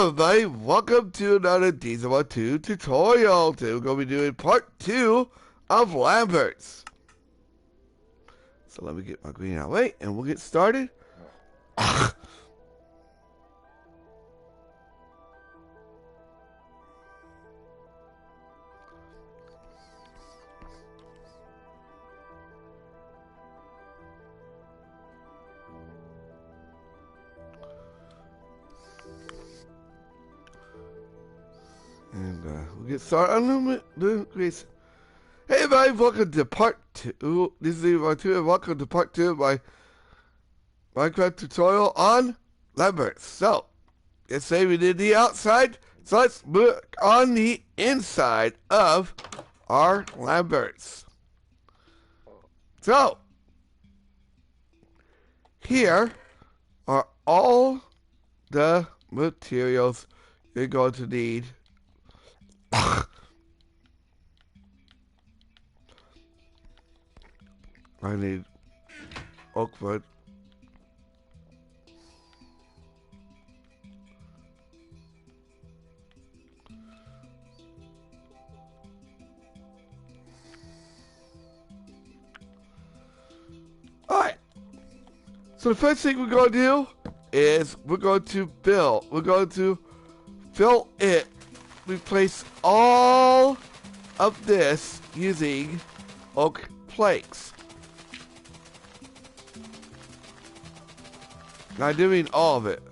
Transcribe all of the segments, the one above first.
Hello everybody, welcome to another Diesel 2 tutorial. Today we're going to be doing part 2 of Lambert's. So let me get my green out of the way and we'll get started. And we'll get started on the Grace. Hey everybody, welcome to part 2. This is Diesel 2 and welcome to part 2 of my Minecraft tutorial on Lambert. So, let's say we did the outside, so let's look on the inside of our Lamberts. So, here are all the materials you're going to need. I need oak wood. Alright. So the first thing we're going to do is we're going to fill it. Replace all of this using oak planks. Not doing all of it.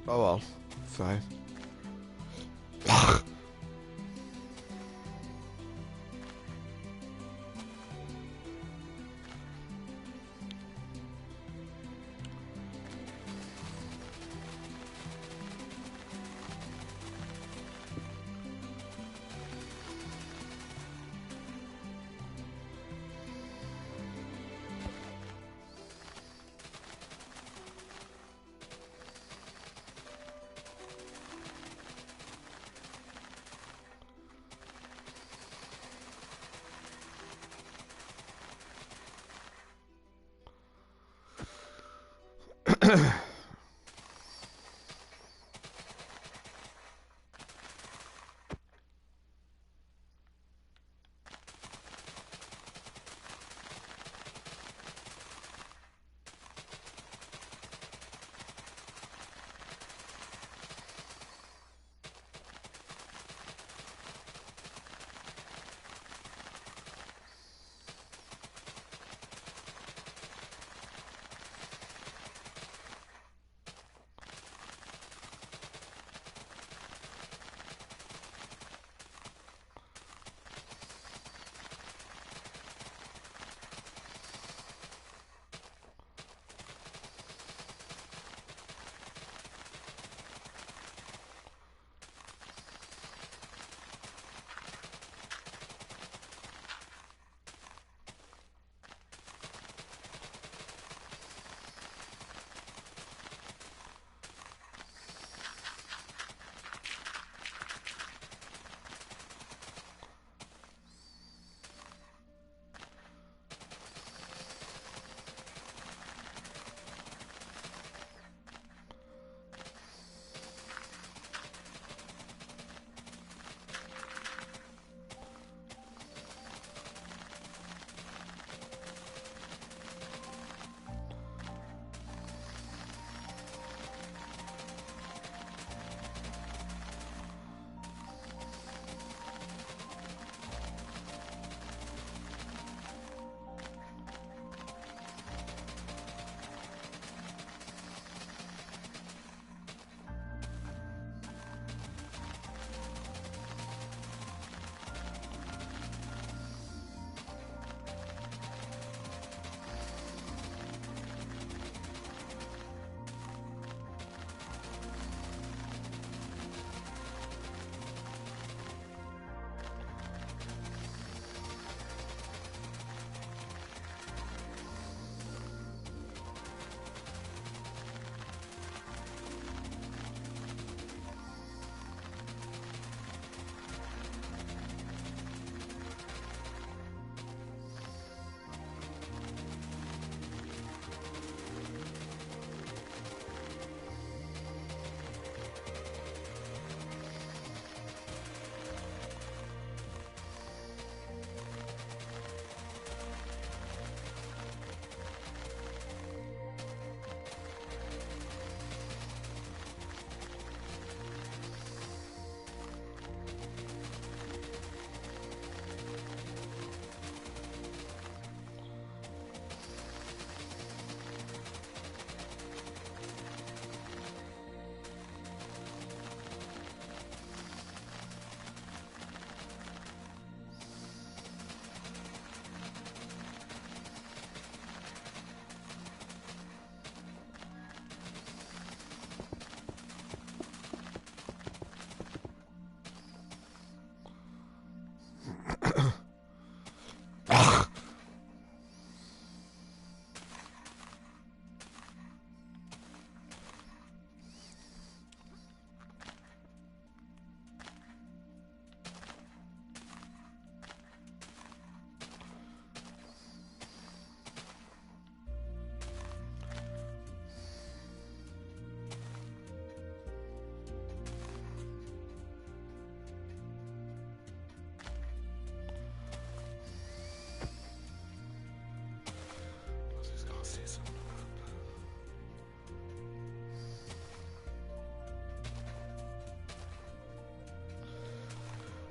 Oh well. Sorry.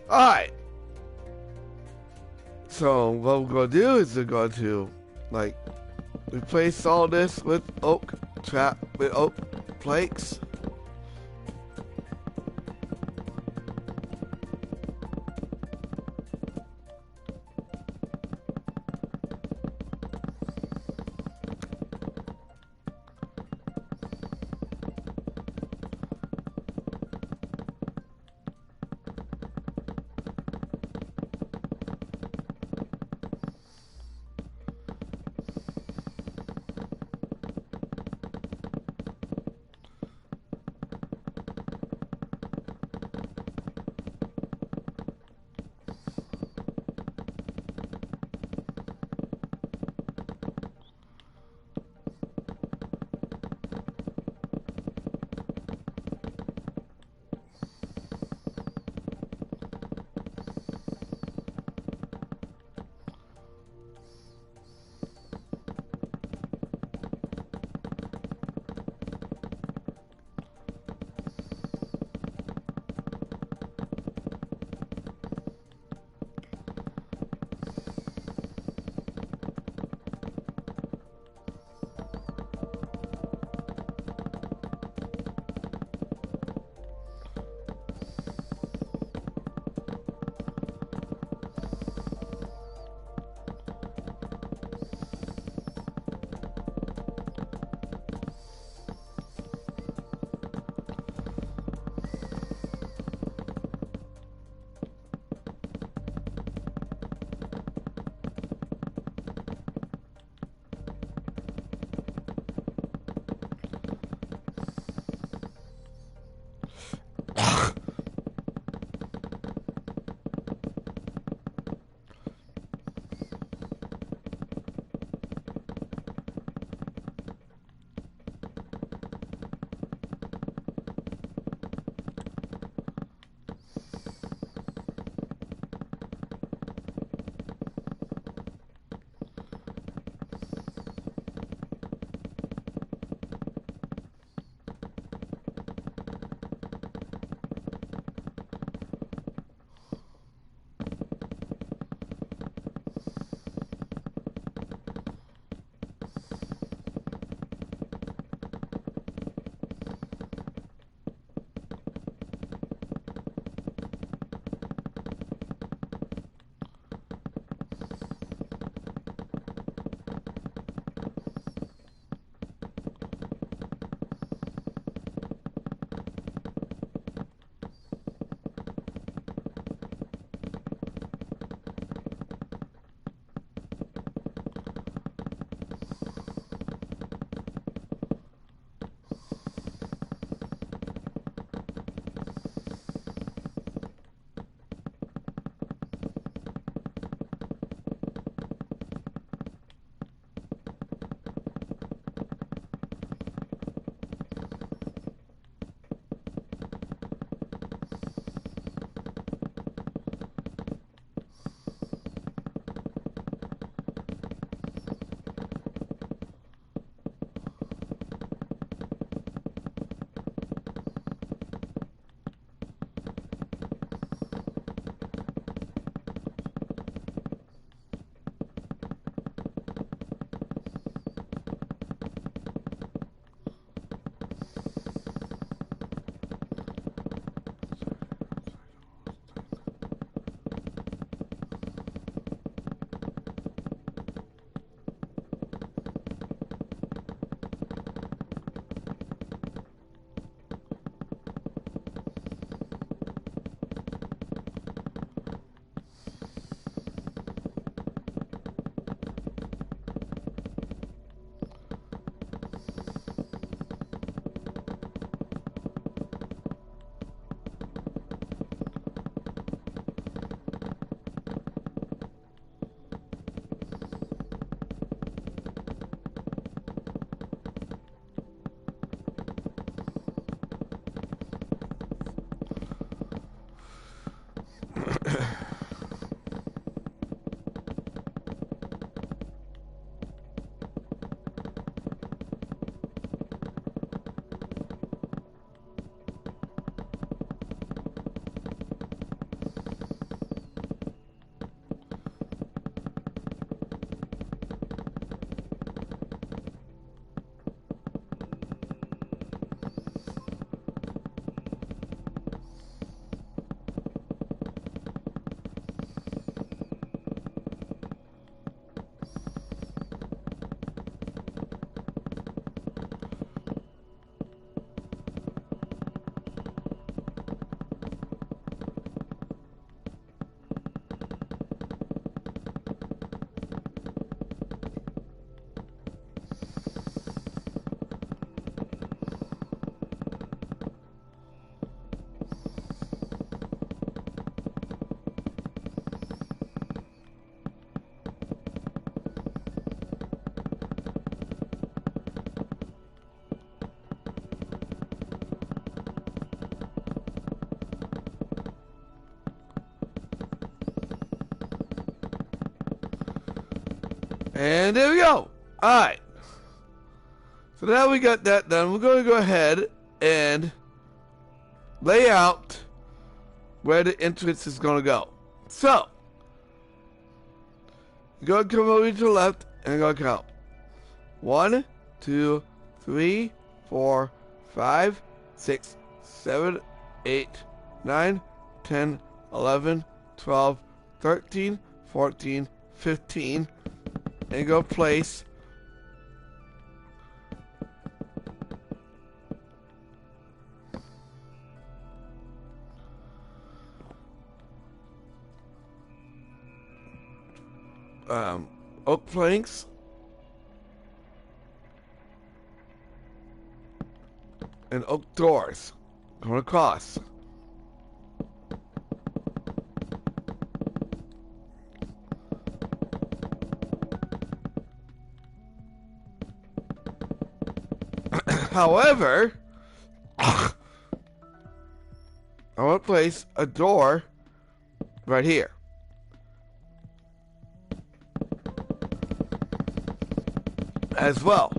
Alright. So what we're going to do is we're going to, like, replace all this with oak planks. And there we go. Alright. So now we got that done. We're going to go ahead and lay out where the entrance is going to go. So, you're going to come over to the left and you're going to count. 1, 2, 3, 4, 5, 6, 7, 8, 9, 10, 11, 12, 13, 14, 15, and go place oak planks and oak doors going across. However, I want to place a door right here. As well.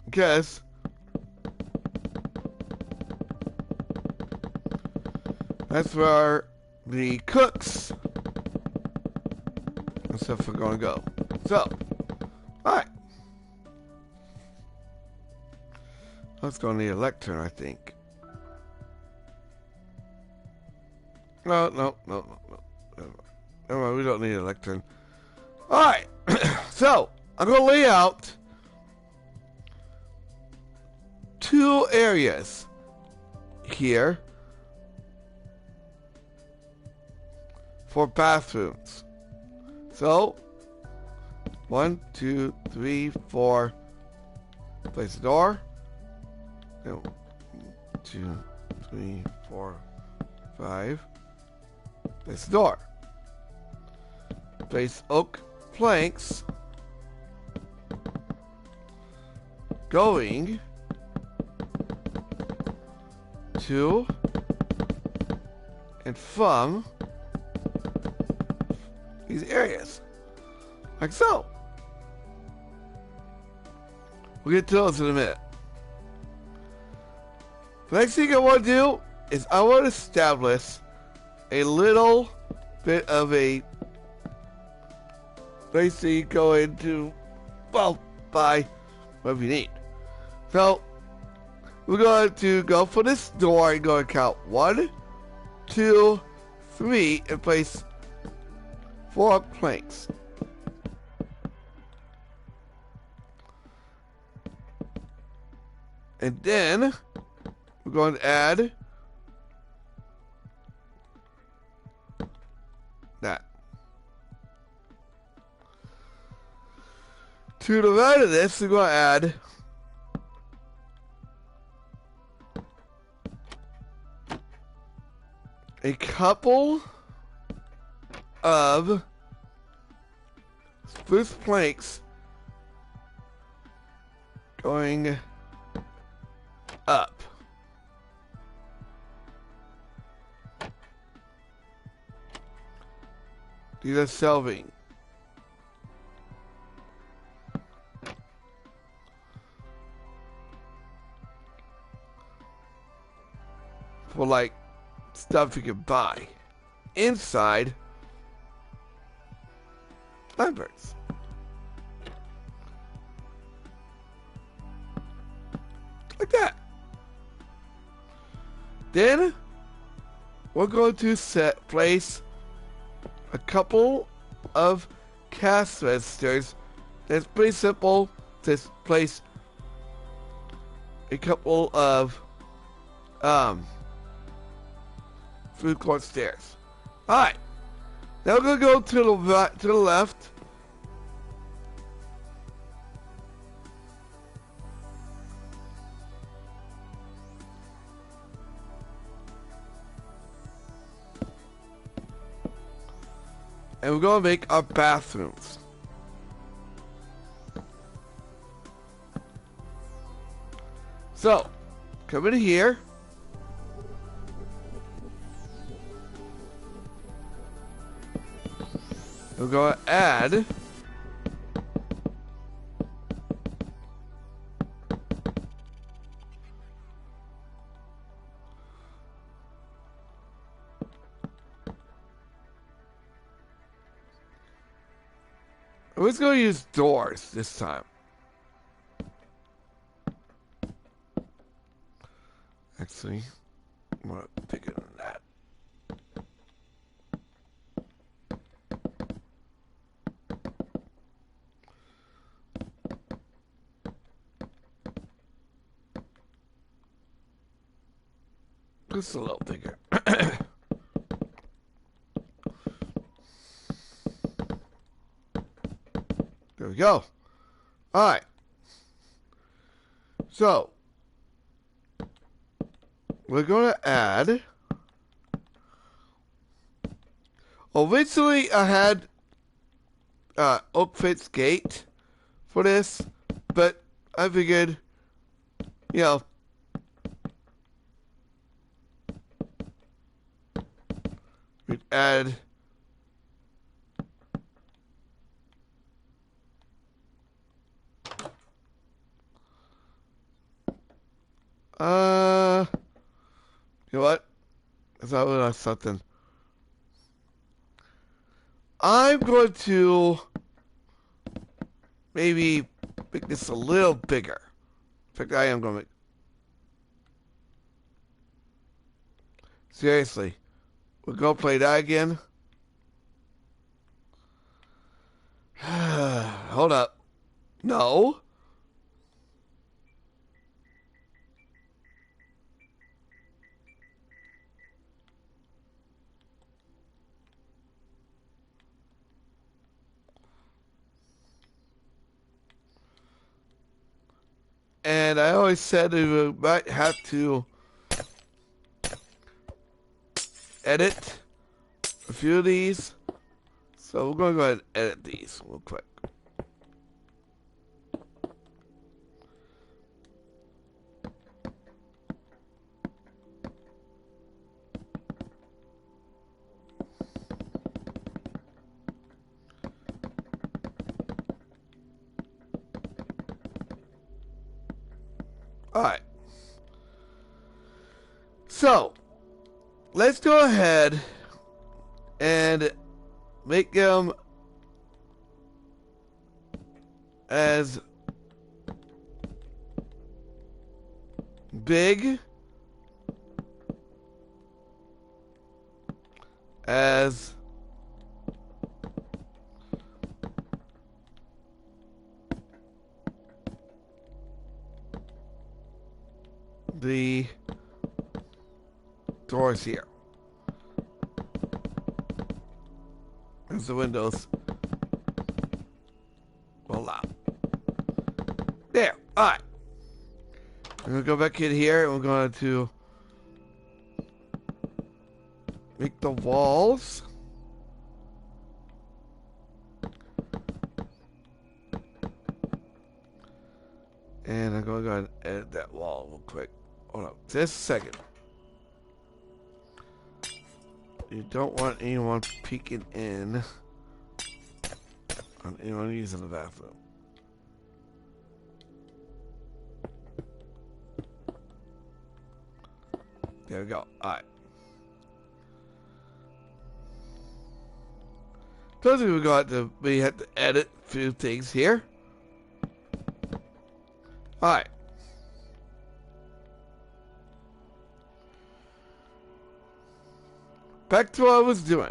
Because that's where the cooks and stuff are going to go. So, alright. Let's go need a lectern, I think. No. Never mind, we don't need a lectern. Alright. So, I'm going to lay out 2 areas here for bathrooms. So, 1, 2, 3, 4, place the door. 1, 2, 3, 4, 5, place the door. Place oak planks going to and from these areas. Like so. We'll get to those in a minute. The next thing I want to do is I want to establish a little bit of a basically go into, well, buy whatever you need. So, we're going to go for this door and go and count 1, 2, 3, and place 4 planks. And then, we're going to add that. To the right of this, we're going to add a couple of spruce planks going up. These are shelving. For like stuff you can buy inside Lambert's. Like that. Then we're going to place a couple of cash registers. That's pretty simple. Just place a couple of food court stairs. Alright. Now we're gonna go to the right, to the left. And we're gonna make our bathrooms. So, come in here. We're going to add I was going to use doors this time. Actually, I'm going to pick it on that. Just a little bigger. There we go. All right. So, we're going to add. Originally, I had Oak Fence Gate for this, but I figured, you know, we'd add you know what? I thought it was something. I'm going to maybe make this a little bigger. In fact, I am going to make... Seriously. We're going to play that again? Hold up. No. And I always said we might have to edit a few of these. So we're going to go ahead and edit these real quick. Alright. So, let's go ahead and make them as big as the doors here. As the windows will allow. There. Alright. We're going to go back in here and we're going to make the walls. And I'm going to go ahead and edit that wall real quick. Hold on. Just a second. You don't want anyone peeking in on anyone using the bathroom. There we go. Alright. Told you we had to edit a few things here. Alright. Back to what I was doing.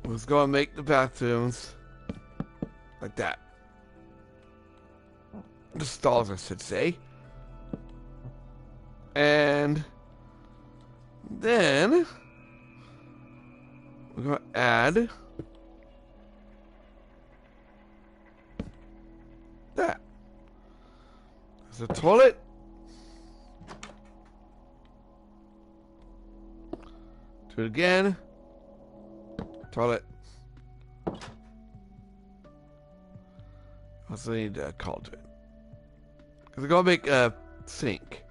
Was going to make the bathrooms like that. The stalls, I should say. And then we're going to add that. There's a toilet. Do it again. Toilet. Also need a cauldron. Because we're going to make a sink.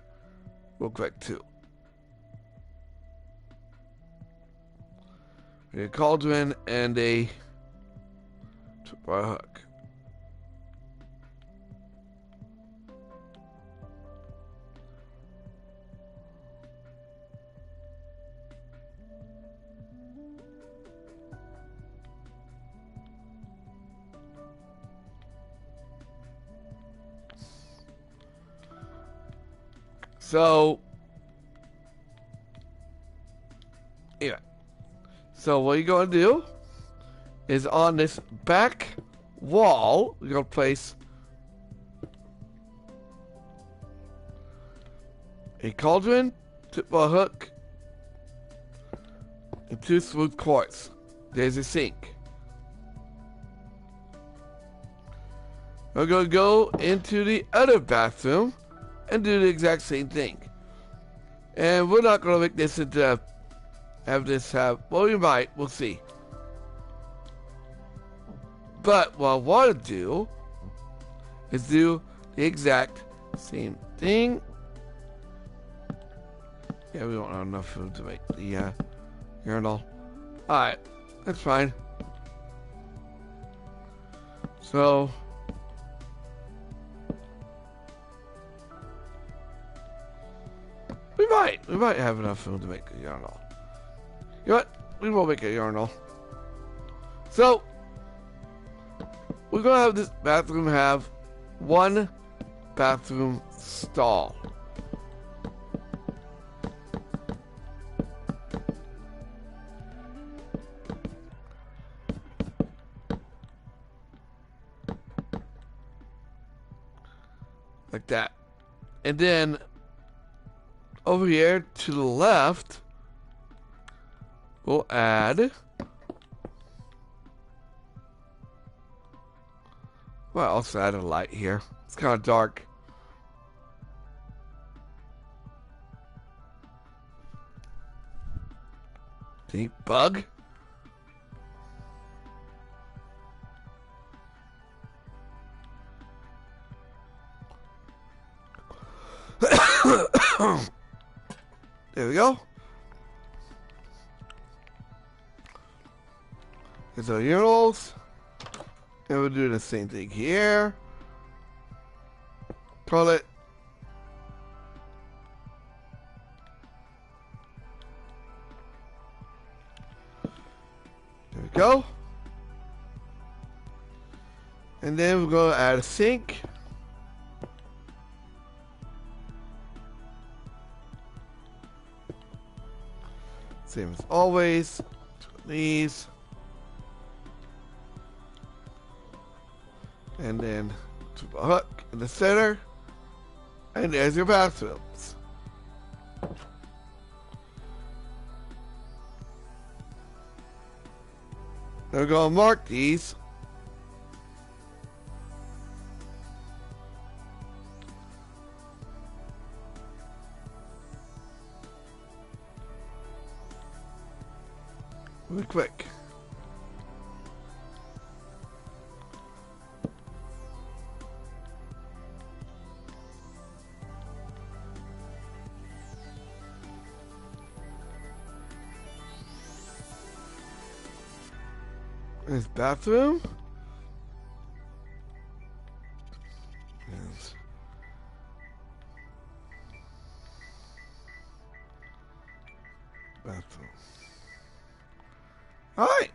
Real quick, too. We need a cauldron and a tripwire hook. So, yeah. So what you're going to do is on this back wall, you're going to place a cauldron, tripwire hook, and 2 smooth quartz. There's a sink. We're going to go into the other bathroom and do the exact same thing. And we're not going to make this into well, we might, we'll see. But what I want to do is do the exact same thing. Yeah, we don't have enough food to make the urinal. Alright, that's fine. So, we might have enough food to make a urinal. You know what? We will make a urinal. So, we're going to have this bathroom have 1 bathroom stall. Like that. And then, over here to the left, we'll add, well, I'll also add a light here. It's kind of dark. See, bug? There we go. There's our urinals. And we'll do the same thing here. Toilet. There we go. And then we're going to add a sink. Same as always. These. And then a hook in the center. And there's your bathrooms. Now we're going to mark these. Really quick. This bathroom. Yes. Bathroom. Alright.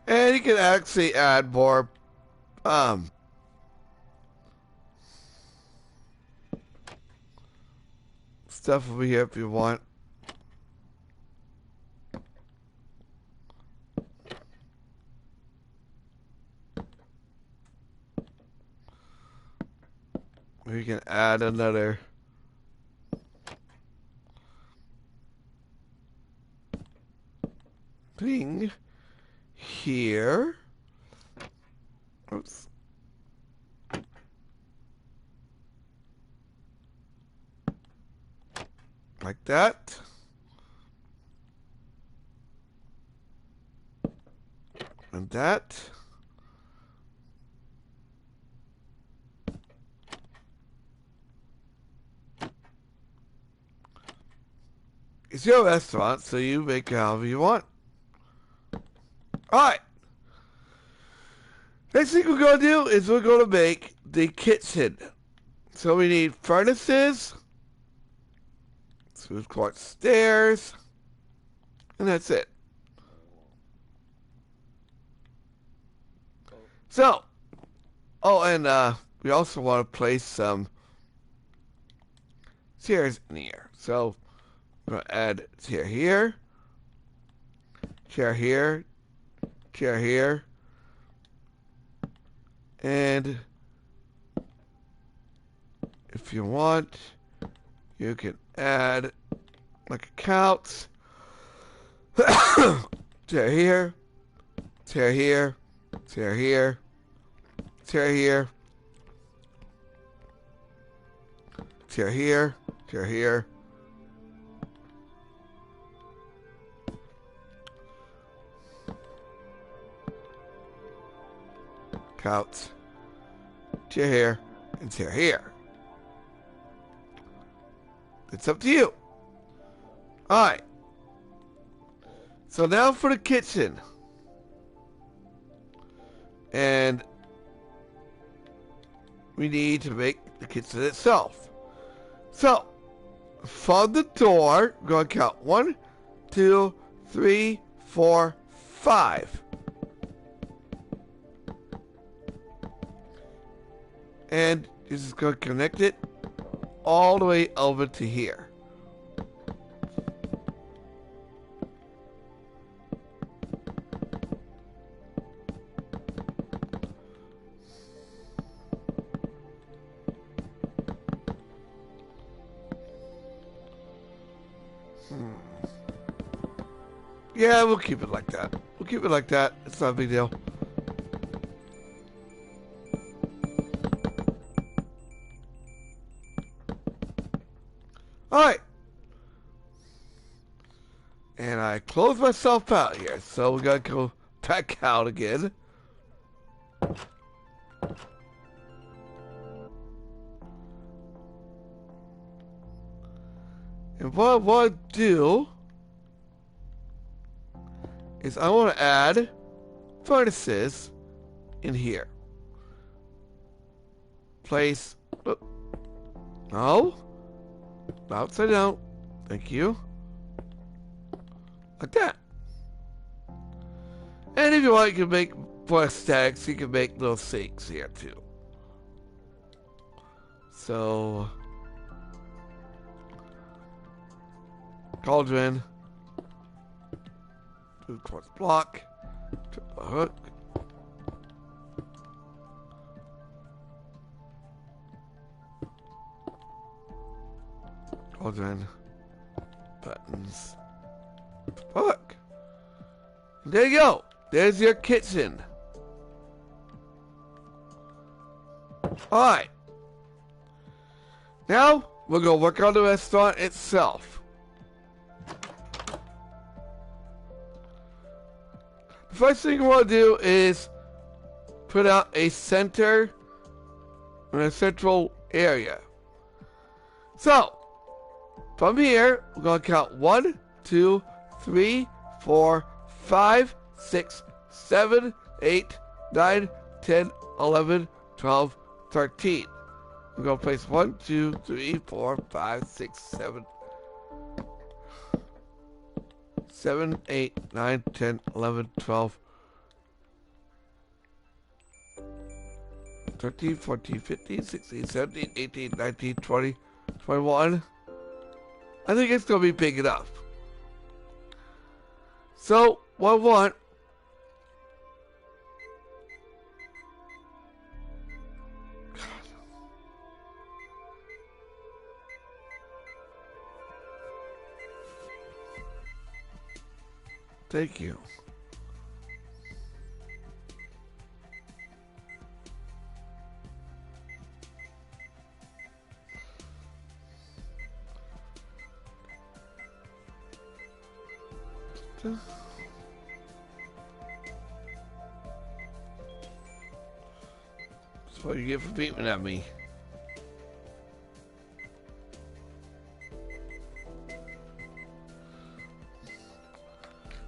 And you can actually add more stuff over here if you want. We can add another thing here. Oops. like that. And that. It's your restaurant, so you make it however you want. Alright. Next thing we're going to do is we're going to make the kitchen. So we need furnaces, smooth quartz stairs, and that's it. So, oh, and we also want to place some chairs in here. So, we're going to add a chair here, chair here, chair here, and if you want, you can add like a couch, chair here, chair here, chair here, chair here, chair here, chair here. Couch, chair here, and chair here. It's up to you. Alright. So now for the kitchen. And we need to make the kitchen itself. So, from the door, we're going to count 1, 2, 3, 4, 5. And you're just going to connect it all the way over to here. Yeah, we'll keep it like that. We'll keep it like that. It's not a big deal. Alright. And I close myself out here. So we gotta go back out again. And what I want to do is I want to add furnaces in here. Place. Oh, no. Upside down. Thank you. Like that. And if you want, you can make for aesthetics, you can make little sinks here too. So, cauldron, quartz block, triple hook. Cauldron, buttons, hook. There you go. There's your kitchen. Alright. Now, we're going to work on the restaurant itself. The first thing we want to do is put out a center in a central area. So, from here, we're going to count 1, 2, 3, 4, 5, 6, 7, 8, 9, 10, 11, 12, 13. We're going to place 1, 2, 3, 4, 5, 6, 7, 7, 8, 9, 10, 11, 12, 13, 14, 15, 16, 17, 18, 19, 20, 21. I think it's going to be big enough. So, what I want Thank you. That's what you get for beating at me.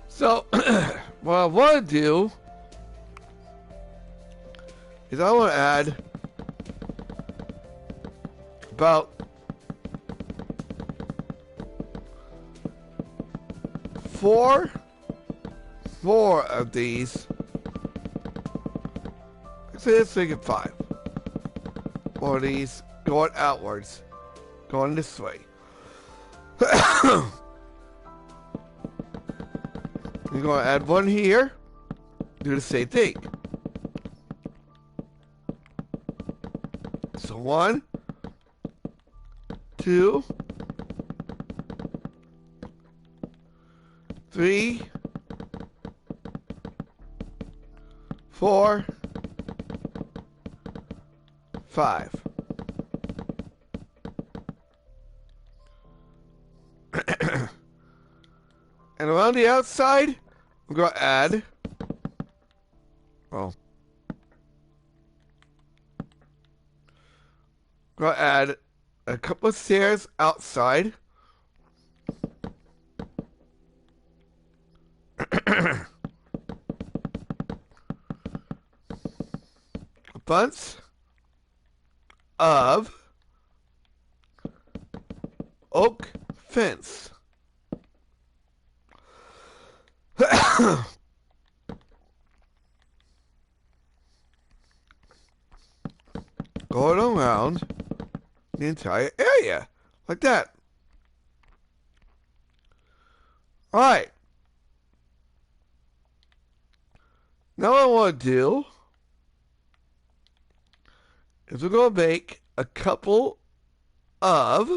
So, what I want to do is I want to add about 4 of these. Let's make it 5. 4 of these going outwards, going this way. You're going to add 1 here. Do the same thing. So 1, 2, 3, 4, 5. And around the outside, I'm going to add, well, I'm going to add a couple of stairs outside. A bunch of oak fence. Going around the entire area like that. All right. Now what I want to do is we're going to make a couple of,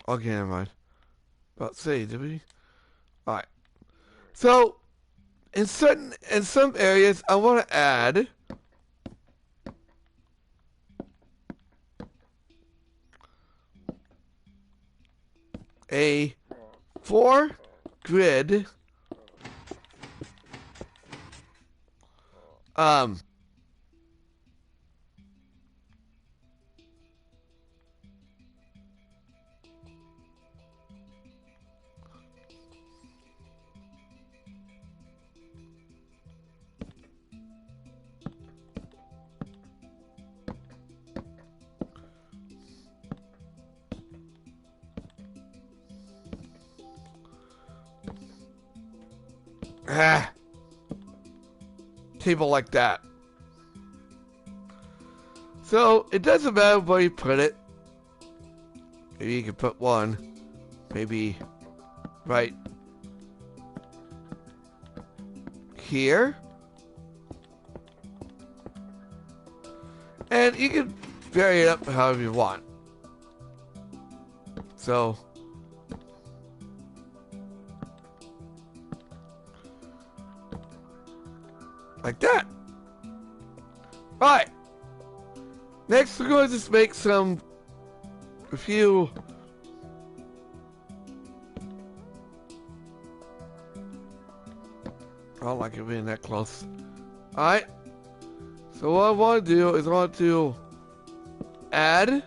okay, never mind. About to say, did we? All right. So in some areas, I want to add a 4 grid table like that. So it doesn't matter where you put it. Maybe you can put one, maybe right here. And you can vary it up however you want. So like that. Alright. Next we're going to just make a few I don't like it being that close. Alright. So what I want to do is I want to add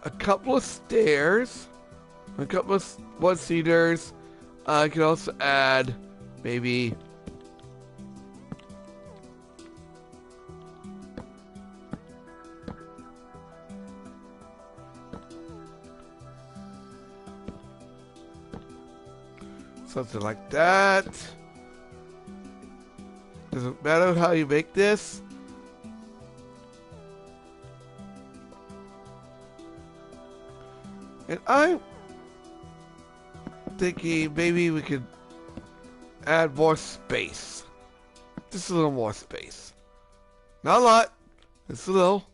a couple of stairs, a couple of one-seaters. I can also add maybe something like that. Doesn't matter how you make this. And I'm thinking maybe we could add more space. Just a little more space. Not a lot. Just a little.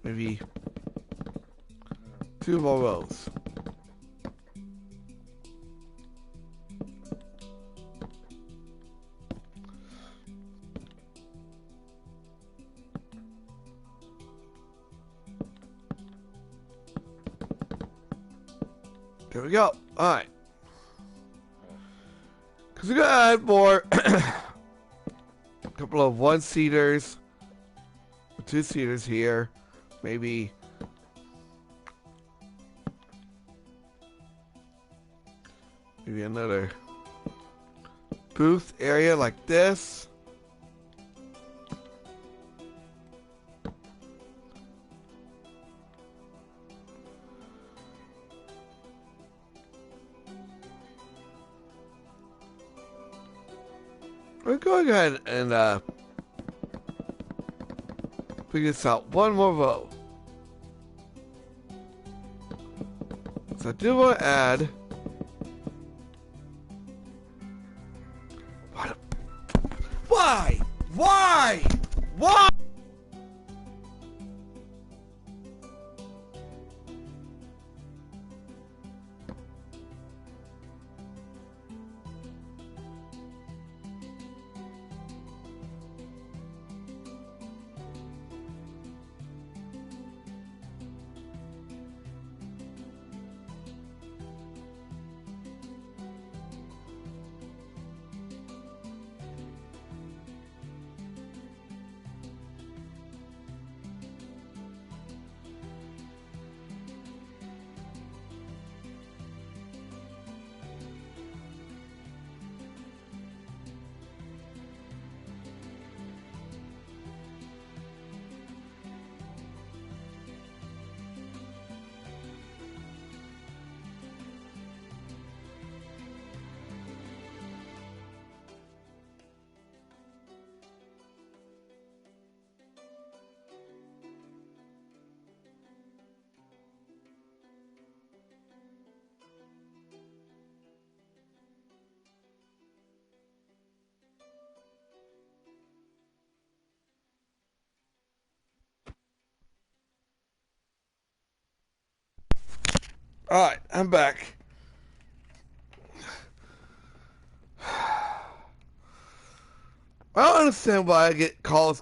Maybe 2 more rows. There we go. Alright. Because we're going to add more. A couple of one-seaters. Two-seaters here. Maybe. Maybe another booth area like this. We're going ahead and figure this out. One more vote. So I do want to add. What? Why? Why? Why? Alright, I'm back. I don't understand why I get calls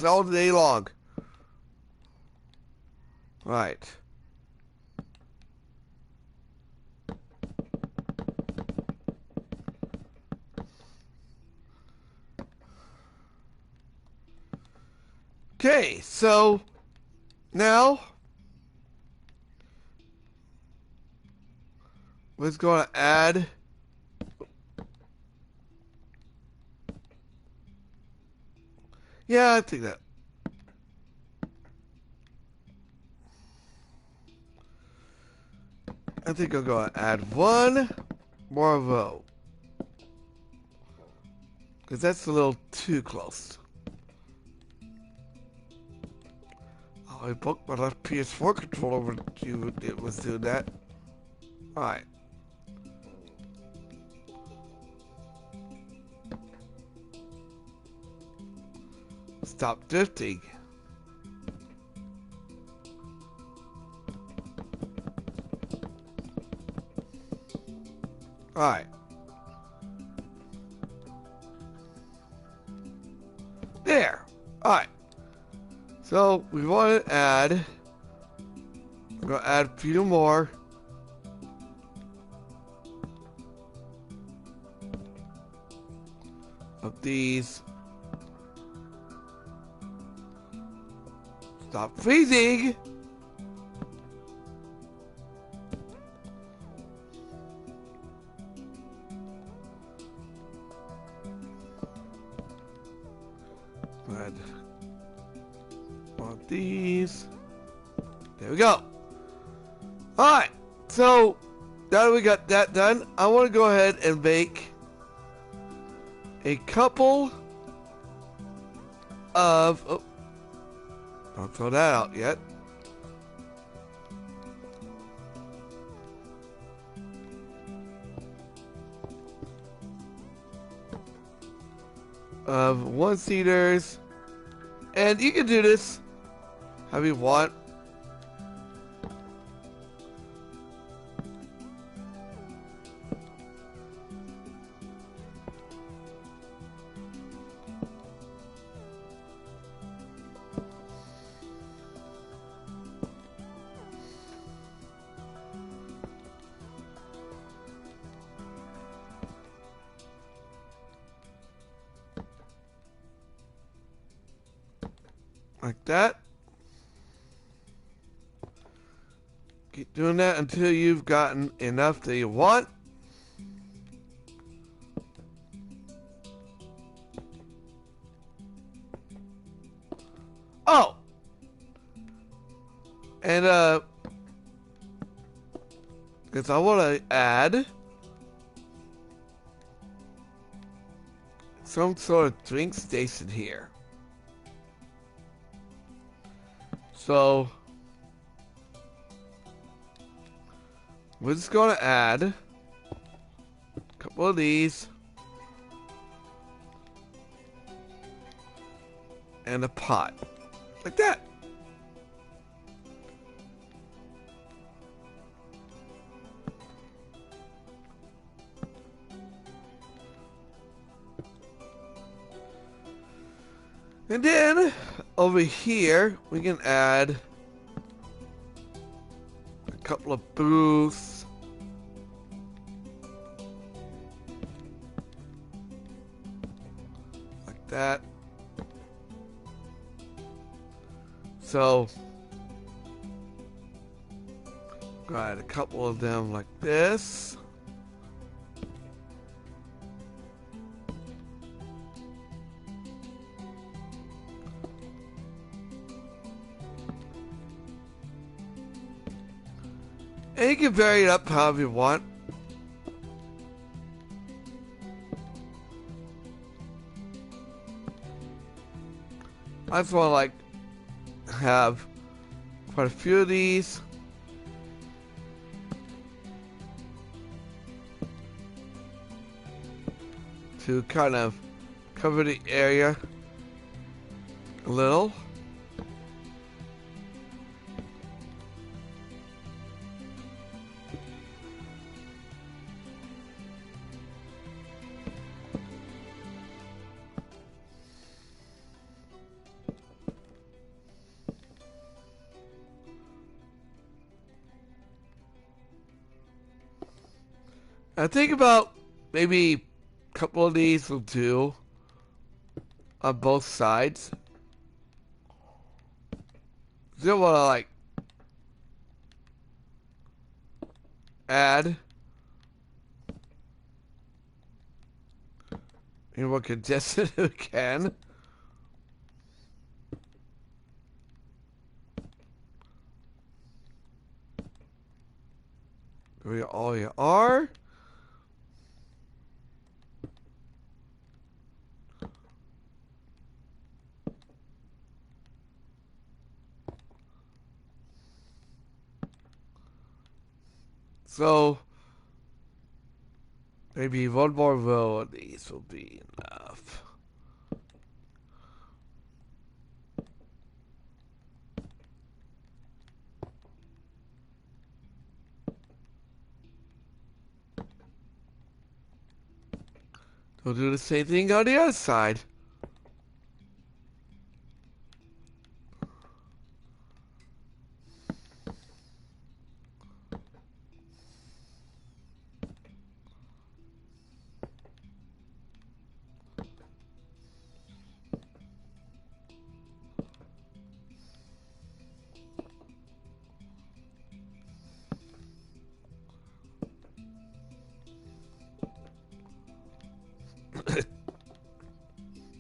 all day long. Right. Okay, so now let's go to add. Yeah, I think that. I think I'll go and add one more vote. Because that's a little too close. Oh, I broke my left PS4 controller when it was doing that. Alright. Stop drifting. Alright. There. Alright. So we want to add. We're going to add a few more. Of these. Stop freezing. Add one of these. There we go. Alright, so now that we got that done, I want to go ahead and make a couple of... Oh, don't throw that out yet. Of one-seaters. And you can do this however you want. Like that. Keep doing that until you've gotten enough that you want. Oh! And, because I want to add some sort of drink station here. So, we're just going to add a couple of these. And a pot. Like that. And then, over here, we can add a couple of booths. Like that. So, got a couple of them like this. And you can vary it up however you want. I just want to like have quite a few of these. To kind of cover the area a little. I think about maybe a couple of these will do on both sides. Still want to like add what congested we can. There all you are. So, maybe one more row of these will be enough. We'll do the same thing on the other side.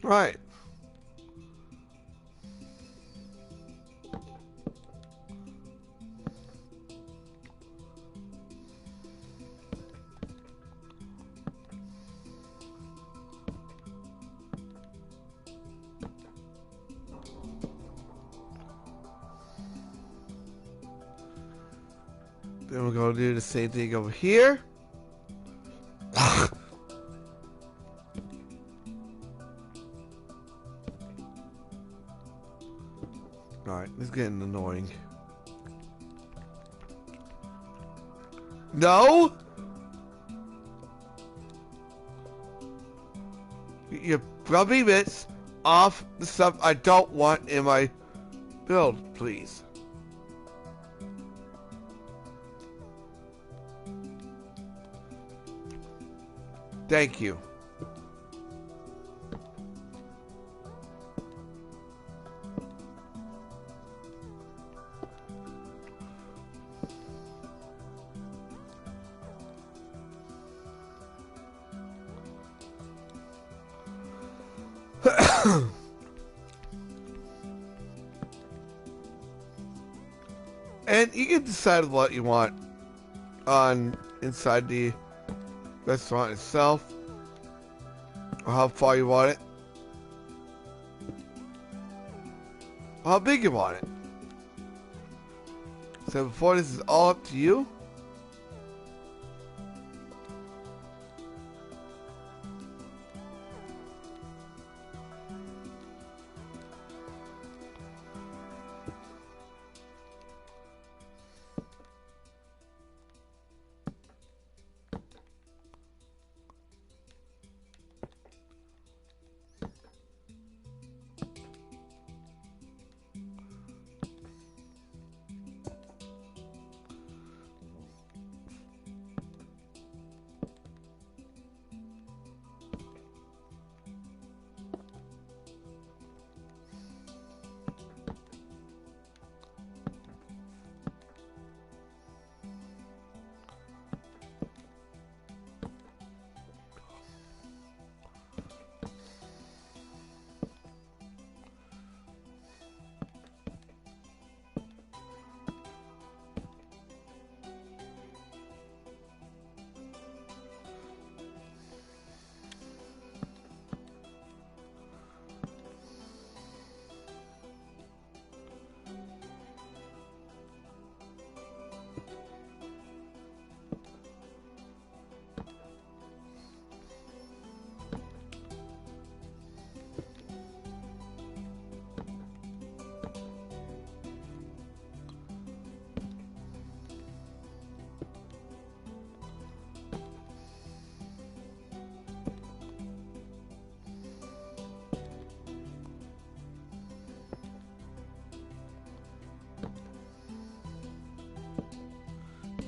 Right. Then we're going to do the same thing over here. Alright, this is getting annoying. No! You're rubbing bits off the stuff I don't want in my build, please. Thank you. And you can decide what you want on inside the restaurant itself, or how far you want it, or how big you want it. So before, this is all up to you.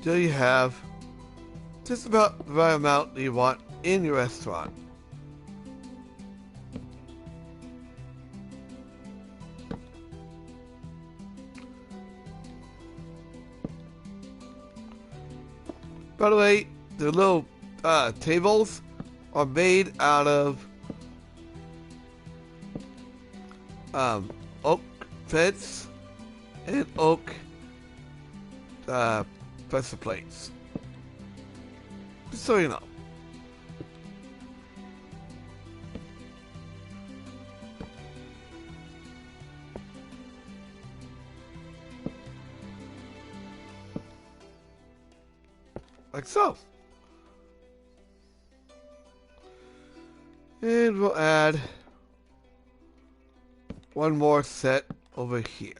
Till you have just about the right amount that you want in your restaurant. By the way, the little tables are made out of oak fence and oak pressure plates. Just so you know. Like so. And we'll add one more set over here.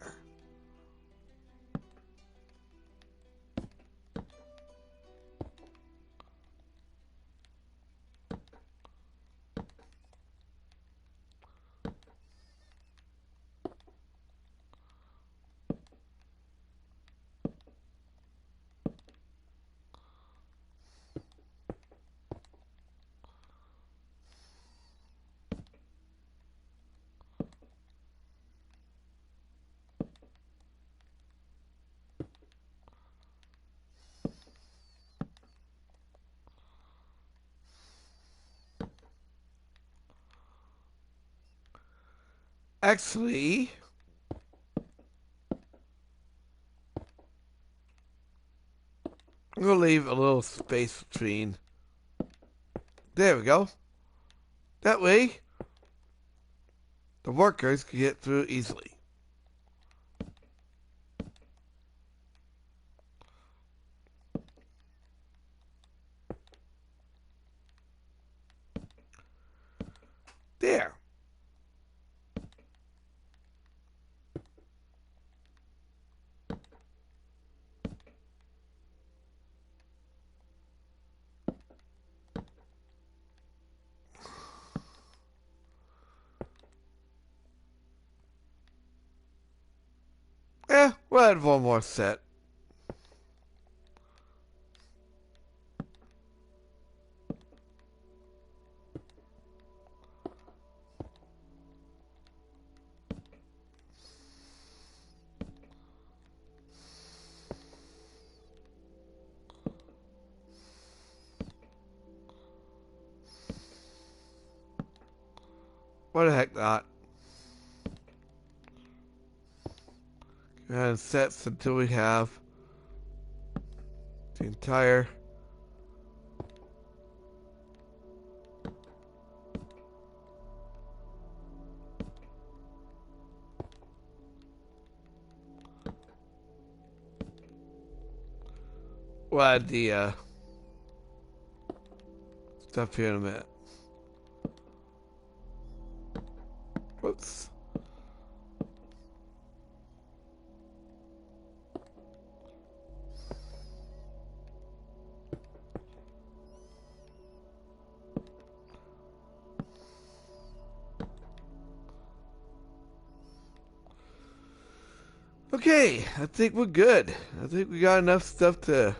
Actually, I'm going to leave a little space between. There we go. That way, the workers can get through easily. There. We'll add one more set. What the heck not? And sets until we have the entire we'll add the stuff here in a minute. Whoops. Okay, I think we're good. I think we got enough stuff to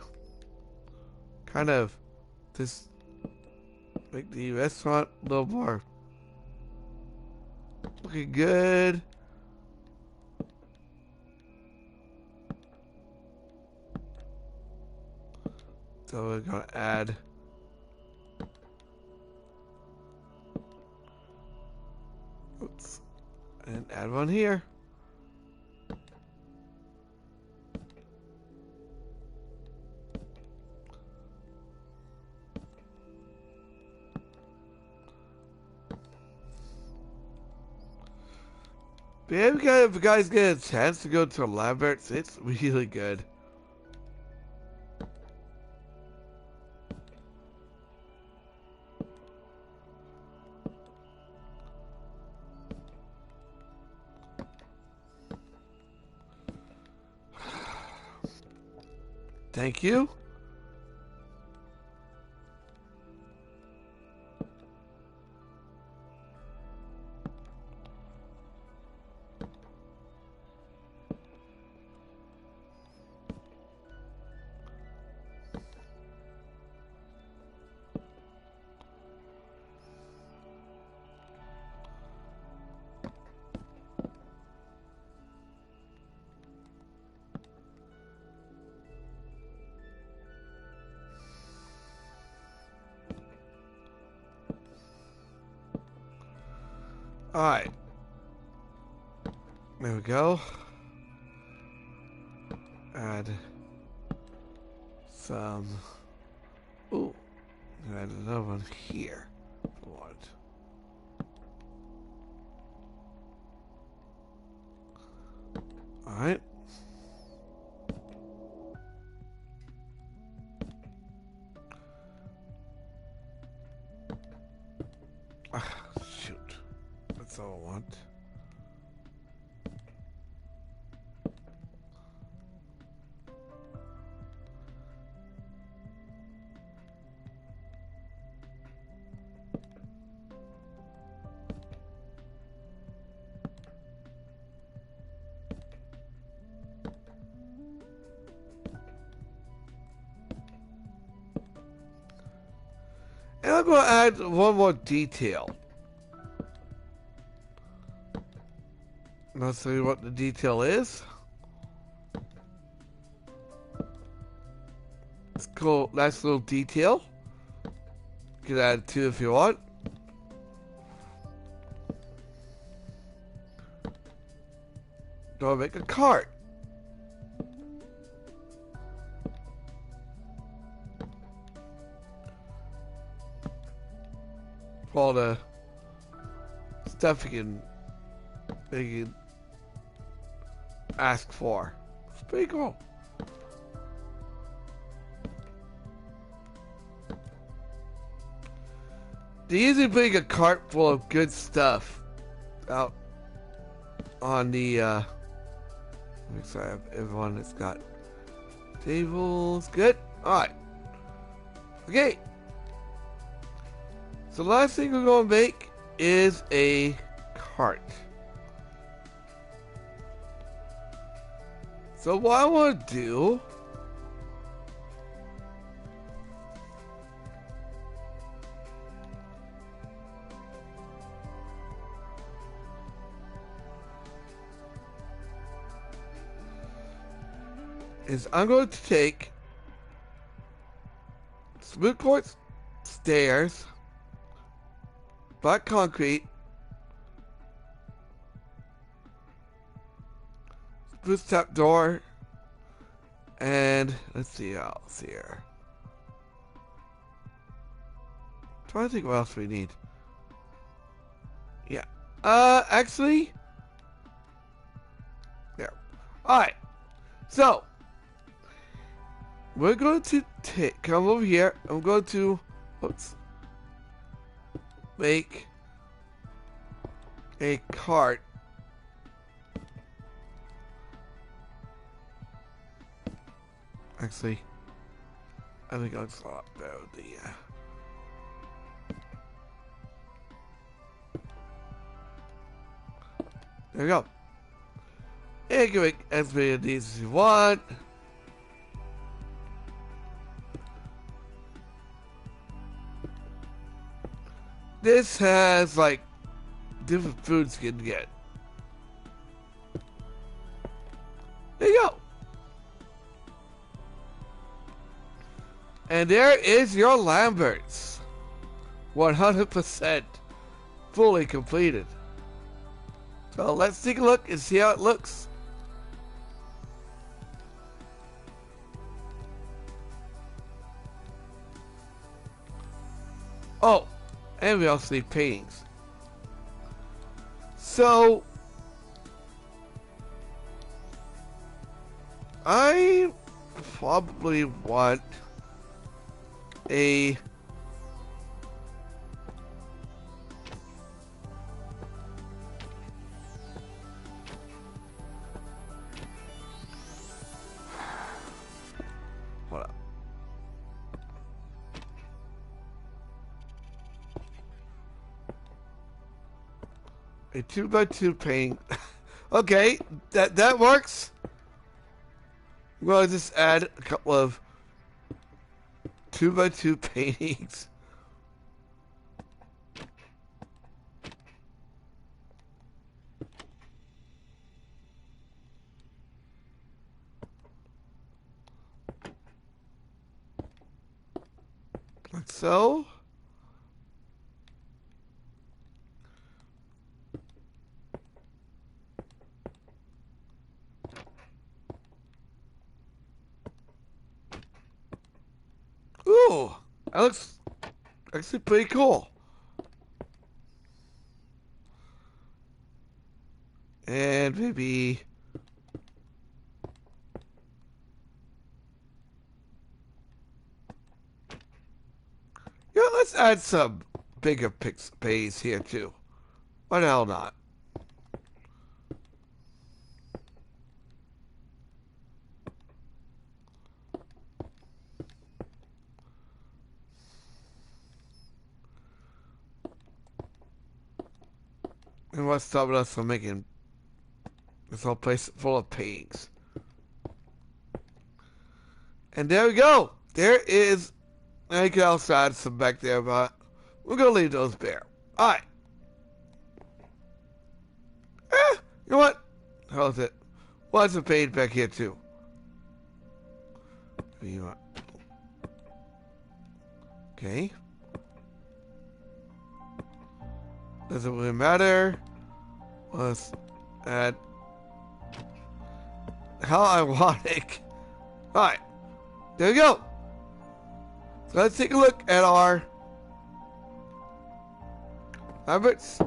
kind of just make the restaurant a little more looking good. So we're gonna add and add one here. But yeah, if you guys get a chance to go to Lambert, it's really good. Thank you. Alright. There we go. Add some. Ooh. Add another one here. What? Alright. Shoot. That's all I want. And I'm going to add one more detail. I'll tell you what the detail is. It's cool, nice little detail. You can add it too if you want. Gonna make a cart. For all the stuff you can ask for. It's pretty cool. They usually bring a cart full of good stuff out on the make sure I have everyone that's got tables. Good. Alright. Okay. So the last thing we're gonna make is a cart. So what I want to do is I'm going to take smooth quartz stairs, black concrete, boost tap door. And let's see what else here. Trying to think what else we need. Yeah. Actually. There. Alright. So. We're going to come over here. I'm going to. Oops. Make a cart. Actually, I think I'll just swap out the. There we go. And you can make as many of these as you want. This has like different foods you can get. There you go. And there is your Lamberts. 100% fully completed. So let's take a look and see how it looks. Oh, and we also need paintings. So I probably want a hold up. A 2x2 painting. Okay, that works. Well, just add a couple of 2x2 paintings. Like so. Ooh, that looks actually pretty cool. And maybe yeah, let's add some bigger space here too. Why the hell not? And what's stopping us from making this whole place full of paintings? And there we go. There is. I can also add some back there, but we're gonna leave those bare. All right. You know what? How's it? What's the paint back here too? You want? Okay. Doesn't really matter. Let's add. How ironic. Alright. There we go. So let's take a look at our Lamberts.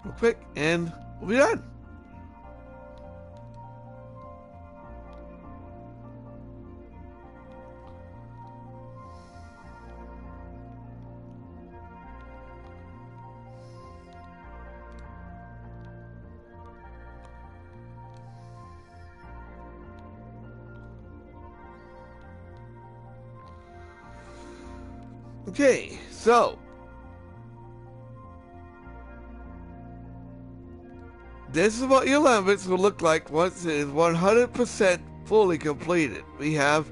Real quick, and we'll be done. Okay, so this is what your Lamberts will look like once it is 100% fully completed. We have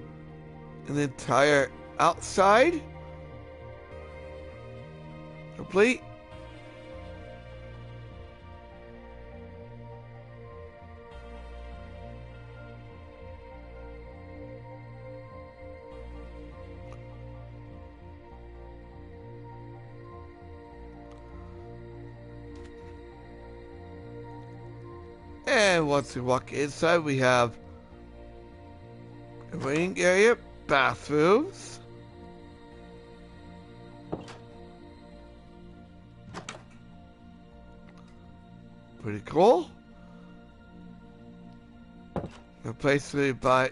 an entire outside complete. And once we walk inside, we have a waiting area, bathrooms, pretty cool. A place where you buy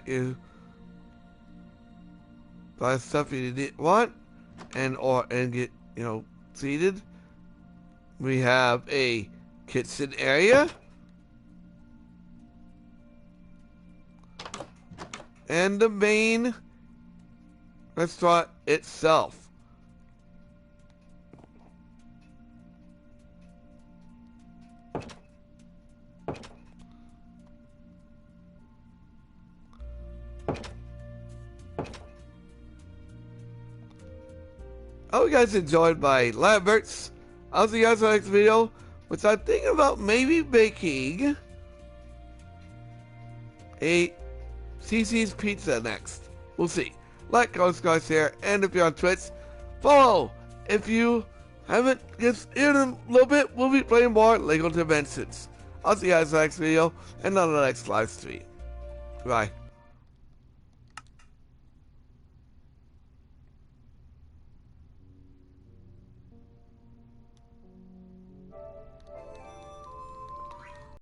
stuff you didn't want and get, seated. We have a kitchen area. And the main restaurant itself. I hope you guys enjoyed my Lambert's. I'll see you guys in the next video, which I'm thinking about maybe making a CC's Pizza next. We'll see. Like, comment, subscribe, share, and if you're on Twitch, follow. If you haven't, just in a little bit, we'll be playing more Lego Dimensions. I'll see you guys in the next video and on the next live stream. Bye.